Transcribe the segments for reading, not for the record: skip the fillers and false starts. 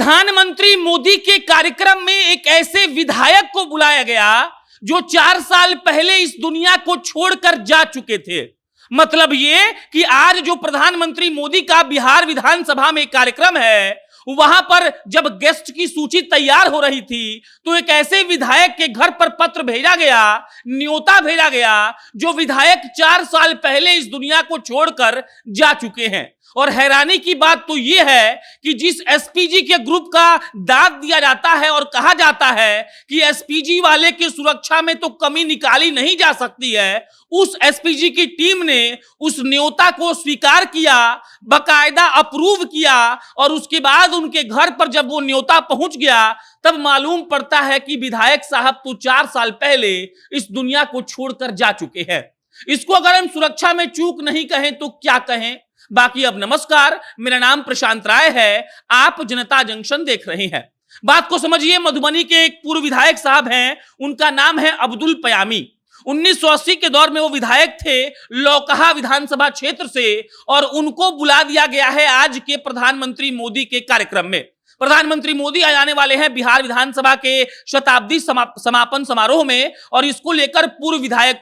प्रधानमंत्री मोदी के कार्यक्रम में एक ऐसे विधायक को बुलाया गया जो 4 साल पहले इस दुनिया को छोड़कर जा चुके थे। मतलब ये कि आज जो प्रधानमंत्री मोदी का बिहार विधानसभा में कार्यक्रम है, वहां पर जब गेस्ट की सूची तैयार हो रही थी तो एक ऐसे विधायक के घर पर पत्र भेजा गया, न्योता भेजा गया, जो विधायक 4 साल पहले इस दुनिया को छोड़कर जा चुके हैं। और हैरानी की बात तो यह है कि जिस एसपीजी के ग्रुप का दाद दिया जाता है और कहा जाता है कि एसपीजी वाले की सुरक्षा में तो कमी निकाली नहीं जा सकती है, उस एसपीजी की टीम ने उस न्योता को स्वीकार किया, बकायदा अप्रूव किया, और उसके बाद उनके घर पर जब वो न्योता पहुंच गया तब मालूम पड़ता है कि विधायक साहब तो 4 साल पहले इस दुनिया को छोड़कर जा चुके हैं। इसको अगर हम सुरक्षा में चूक नहीं कहें तो क्या कहें। बाकी अब नमस्कार, मेरा नाम प्रशांत राय है, आप जनता जंक्शन देख रहे हैं। बात को समझिए, मधुबनी के एक पूर्व विधायक साहब हैं, उनका नाम है अब्दुल पयामी। 1980 के दौर में वो विधायक थे लौकहा विधानसभा क्षेत्र से, और उनको बुला दिया गया है आज के प्रधानमंत्री मोदी के कार्यक्रम में। प्रधानमंत्री मोदी आ जाने वाले हैं बिहार विधानसभा के शताब्दी समापन समारोह में, और इसको लेकर पूर्व विधायक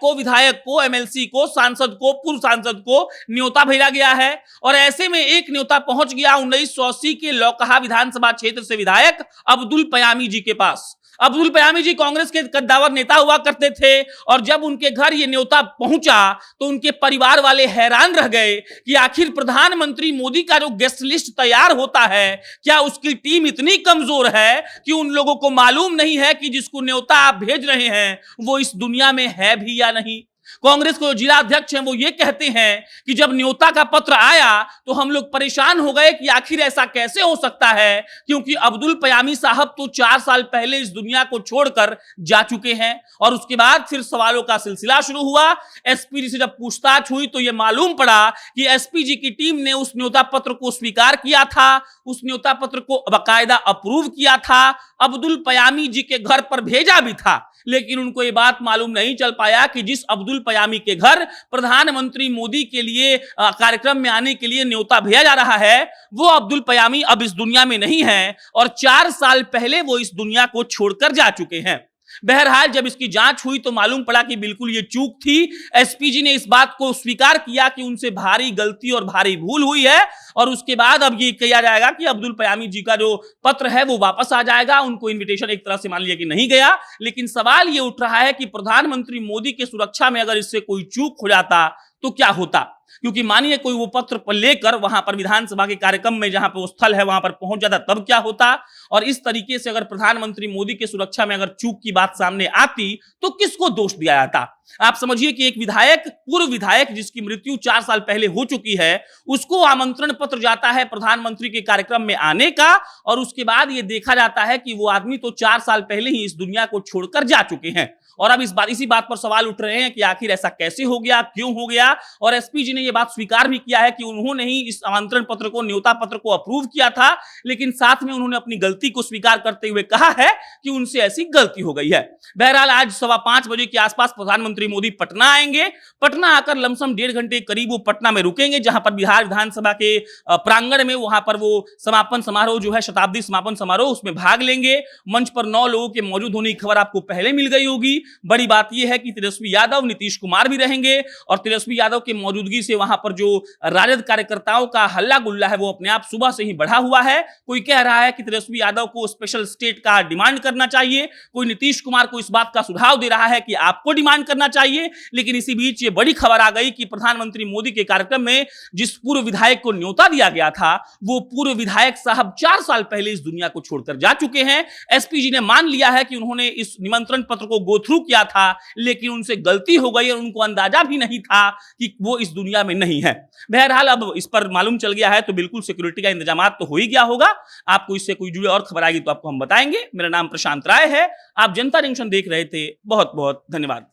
को, एमएलसी को, सांसद को, पूर्व सांसद को न्योता भेजा गया है। और ऐसे में एक न्योता पहुंच गया 1980 के लौकहा विधानसभा क्षेत्र से विधायक अब्दुल पयामी जी के पास। अब्दुल पयामी जी कांग्रेस के कद्दावर नेता हुआ करते थे, और जब उनके घर ये न्योता पहुंचा तो उनके परिवार वाले हैरान रह गए कि आखिर प्रधानमंत्री मोदी का जो गेस्ट लिस्ट तैयार होता है, क्या उसकी टीम इतनी कमजोर है कि उन लोगों को मालूम नहीं है कि जिसको न्योता आप भेज रहे हैं वो इस दुनिया में है भी या नहीं। कांग्रेस के जिला अध्यक्ष हैं, वो ये कहते हैं कि जब न्योता का पत्र आया तो हम लोग परेशान हो गए कि आखिर ऐसा कैसे हो सकता है, क्योंकि अब्दुल पयामी साहब तो 4 साल पहले इस दुनिया को छोड़कर जा चुके हैं। और उसके बाद फिर सवालों का सिलसिला शुरू हुआ। एसपीजी से जब पूछताछ हुई तो यह मालूम पड़ा कि एसपीजी की टीम ने उस न्योता पत्र को स्वीकार किया था, उस न्योता पत्र को बाकायदा अप्रूव किया था, अब्दुल पयामी जी के घर पर भेजा भी था। लेकिन उनको ये बात मालूम नहीं चल पाया कि जिस अब्दुल पयामी के घर प्रधानमंत्री मोदी के लिए कार्यक्रम में आने के लिए न्योता भेजा जा रहा है, वो अब्दुल पयामी अब इस दुनिया में नहीं है, और 4 साल पहले वो इस दुनिया को छोड़कर जा चुके हैं। बहरहाल जब इसकी जांच हुई तो मालूम पड़ा कि बिल्कुल ये चूक थी। एसपीजी ने इस बात को स्वीकार किया कि उनसे भारी गलती और भारी भूल हुई है, और उसके बाद अब ये किया जाएगा कि अब्दुल पयामी जी का जो पत्र है वो वापस आ जाएगा। उनको इनविटेशन एक तरह से मान लिया कि नहीं गया, लेकिन सवाल ये उठ रहा है कि प्रधानमंत्री मोदी की सुरक्षा में अगर इससे कोई चूक हो जाता तो क्या होता। क्योंकि मानिए कोई वो पत्र लेकर वहां पर विधानसभा के कार्यक्रम में जहां पर वो स्थल है वहां पर पहुंच जाता, तब क्या होता। और इस तरीके से अगर प्रधानमंत्री मोदी की सुरक्षा में अगर चूक की बात सामने आती तो किसको दोष दिया जाता। आप समझिए कि एक विधायक, पूर्व विधायक जिसकी मृत्यु 4 साल पहले हो चुकी है, उसको आमंत्रण पत्र जाता है प्रधानमंत्री के कार्यक्रम में आने का, और उसके बाद यह देखा जाता है कि वो आदमी तो 4 साल पहले ही इस दुनिया को छोड़कर जा चुके हैं। और अब इसी बात पर सवाल उठ रहे हैं कि आखिर ऐसा कैसे हो गया, क्यों हो गया। और एसपीजी ने यह बात स्वीकार भी किया है कि उन्होंने ही इस आमंत्रण पत्र को, न्योता पत्र को अप्रूव किया था, लेकिन साथ में उन्होंने अपनी गलती को स्वीकार करते हुए कहा है कि उनसे ऐसी गलती हो गई है। बहरहाल आज 5:15 बजे के आसपास प्रधानमंत्री मोदी पटना आएंगे। पटना आकर लमसम 1.5 घंटे करीब वो पटना में रुकेंगे, जहां पर बिहार विधानसभा के प्रांगण में वहां पर वो समापन समारोह जो है, शताब्दी समापन समारोह, उसमें भाग लेंगे। मंच पर 9 लोगों के मौजूद होने की खबर आपको पहले मिल गई होगी। बड़ी बात यह है कि तेजस्वी यादव, नीतीश कुमार भी रहेंगे, और तेजस्वी यादव की मौजूदगी से वहां पर जो राजद कार्यकर्ताओं का हल्ला गुल्ला है वो अपने आप सुबह से ही बढ़ा हुआ है। कोई कह रहा है कि तेजस्वी यादव को स्पेशल स्टेट का डिमांड करना चाहिए, कोई नीतीश कुमार को इस बात का सुझाव दे रहा है कि आपको डिमांड करना चाहिए। लेकिन इसी बीच ये बड़ी खबर आ गई कि प्रधानमंत्री मोदी के कार्यक्रम में जिस पूर्व विधायक को न्योता दिया गया था, वो पूर्व विधायक साहब 4 साल पहले इस दुनिया को छोड़कर जा चुके हैं। एसपीजी ने मान लिया है कि उन्होंने इस निमंत्रण पत्र को गो थ्रू किया था, लेकिन उनसे गलती हो गई और उनको अंदाजा भी नहीं था कि वो इस दुनिया में नहीं है। बहरहाल अब इस पर मालूम चल गया है तो बिल्कुल सिक्योरिटी का इंतजाम तो हो ही गया होगा। आपको इससे कोई जुड़ी और खबर आएगी तो आपको हम बताएंगे। मेरा नाम प्रशांत राय है, आप जनता जंक्शन देख रहे थे। बहुत बहुत धन्यवाद।